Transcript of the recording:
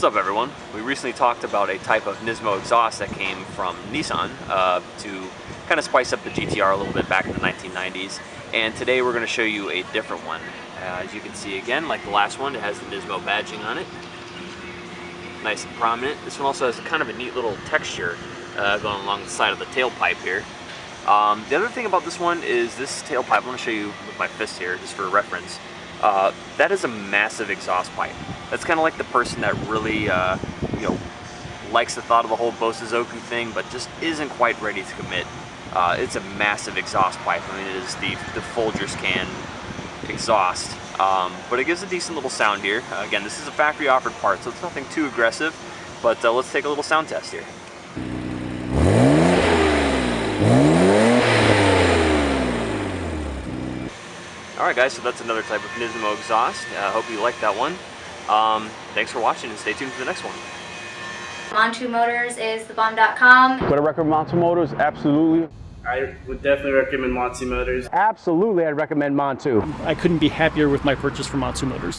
What's up, everyone? We recently talked about a type of Nismo exhaust that came from Nissan to kind of spice up the GTR a little bit back in the 1990s. And today we're going to show you a different one. As you can see again, like the last one, it has the Nismo badging on it. Nice and prominent. This one also has kind of a neat little texture going along the side of the tailpipe here. The other thing about this one is this tailpipe, I'm going to show you with my fist here just for reference. That is a massive exhaust pipe. That's kind of like the person that really, likes the thought of the whole Bose Zoku thing, but just isn't quite ready to commit. It's a massive exhaust pipe. I mean, it is the Folgers can exhaust, but it gives a decent little sound here. Again, this is a factory offered part, so it's nothing too aggressive, but let's take a little sound test here. Alright guys, so that's another type of Nismo exhaust. I hope you liked that one. Thanks for watching and stay tuned for the next one. Montu Motors is thebomb.com. Would I recommend Montu Motors? Absolutely. I would definitely recommend Montu Motors. Absolutely, I'd recommend Montu. I couldn't be happier with my purchase from Montu Motors.